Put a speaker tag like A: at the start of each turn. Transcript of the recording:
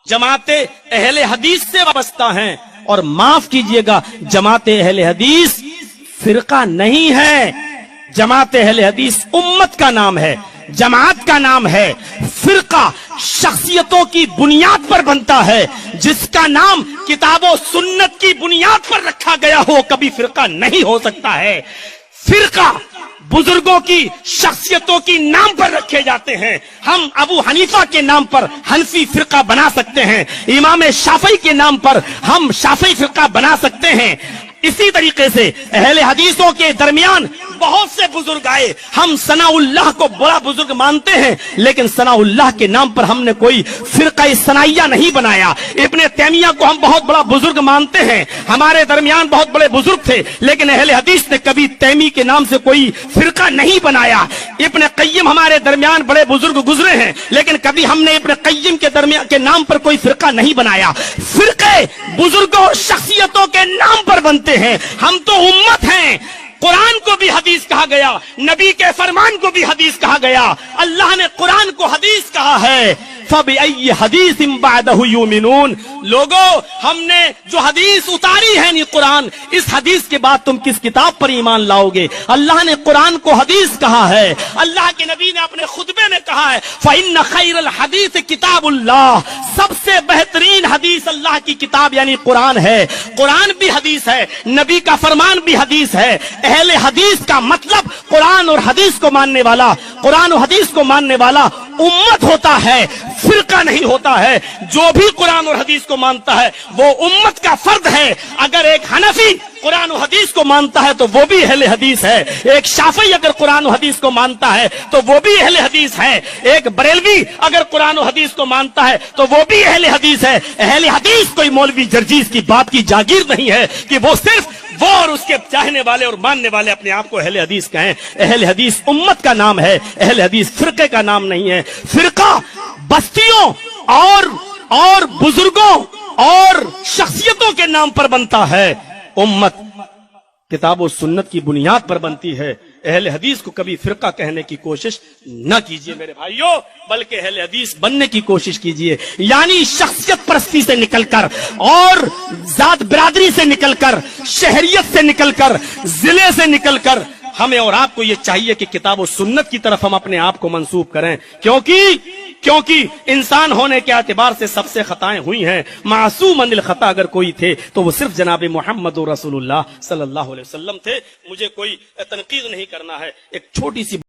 A: जमात अहले हदीस से वाबस्ता हैं, और माफ कीजिएगा जमात अहले हदीस फिरका नहीं है। जमात अहले हदीस उम्मत का नाम है, जमात का नाम है। फिरका शख्सियतों की बुनियाद पर बनता है, जिसका नाम किताबों सुन्नत की बुनियाद पर रखा गया हो कभी फिरका नहीं हो सकता है। फिरका बुजुर्गों की शख्सियतों की नाम पर रखे जाते हैं। हम अबू हनीफा के नाम पर हनफी फिरका बना सकते हैं, इमाम शाफी के नाम पर हम शाफी फिरका बना सकते हैं। इसी तरीके से अहले हदीसों के दरमियान बहुत से बुजुर्ग आए। हम सनाउल्लाह को बड़ा बुजुर्ग मानते हैं, लेकिन सनाउल्लाह के नाम पर हमने कोई फिरका सनाइया नहीं बनाया। इब्ने तैमिया को हम बहुत बड़ा बुजुर्ग मानते हैं, हमारे दरमियान बहुत बड़े बुजुर्ग थे, लेकिन अहले हदीस ने कभी तैमी के नाम से कोई फिरका नहीं बनाया। इब्ने क़य्यिम हमारे दरमियान बड़े बुजुर्ग गुजरे हैं, लेकिन कभी हमने इब्ने क़य्यिम के दरमियान के नाम पर कोई फिरका नहीं बनाया। फिरके बुजुर्गों और शख्सियतों के नाम पर बनते हैं। हम तो उम्मत हैं। कुरान को भी हदीस कहा गया, नबी के फरमान को भी हदीस कहा गया। अल्लाह ने कुरान को हदीस कहा है। फबिअय्यि हदीसिन बअदहु युमिनून। लोगों, हमने जो हदीस उतारी है नी कुरान, इस हदीस के बाद तुम किस किताब पर ईमान लाओगे? अल्लाह ने कुरान को हदीस कहा है। अल्लाह के नबी ने अपने खुतबे में कहा है, फइन्न खैरल हदीस किताबुल्लाह। सबसे बेहतरीन हदीस अल्लाह की किताब यानी कुरान है। कुरान भी हदीस है, नबी का फरमान भी हदीस है। अहले हदीस का मतलब कुरान और हदीस को मानने वाला, कुरान और हदीस को मानने वाला उम्मत होता है, फिरका नहीं होता है। जो भी कुरान और हदीस को मानता है वो उम्मत का फर्द है। अगर एक हनफी कुरान और हदीस को मानता है तो वो भी अहले हदीस है। एक शाफी अगर कुरान और हदीस को मानता है तो वो भी अहले हदीस है। एक बरेलवी अगर कुरान और हदीस को मानता है तो वो भी अहले हदीस है। अहले हदीस कोई मौलवी जर्जीस की बात की जागीर नहीं है कि वो सिर्फ वो और उसके चाहने वाले और मानने वाले अपने आप को अहले हदीस कहें। अहले हदीस उम्मत का नाम है, अहले हदीस फिरके का नाम नहीं है। फिरका बस्तियों और बुजुर्गों और शख्सियतों के नाम पर बनता है। उम्मत किताब और सुन्नत की बुनियाद पर बनती है। अहले हदीस को कभी फिरका कहने की कोशिश न कीजिए मेरे भाइयों, बल्कि अहले हदीस बनने की कोशिश कीजिए। यानी शख्सियत परस्ती से निकलकर और जात बिरादरी से निकलकर, शहरियत से निकलकर, जिले से निकलकर हमें और आपको ये चाहिए कि किताब और सुन्नत की तरफ हम अपने आप को मंसूब करें। क्योंकि इंसान होने के एतबार से सबसे खताएं हुई हैं। मासूम अनिल खता अगर कोई थे तो वो सिर्फ जनाब मोहम्मद रसूलुल्लाह सल्लल्लाहु अलैहि वसल्लम थे। मुझे कोई तनकीद नहीं करना है। एक छोटी सी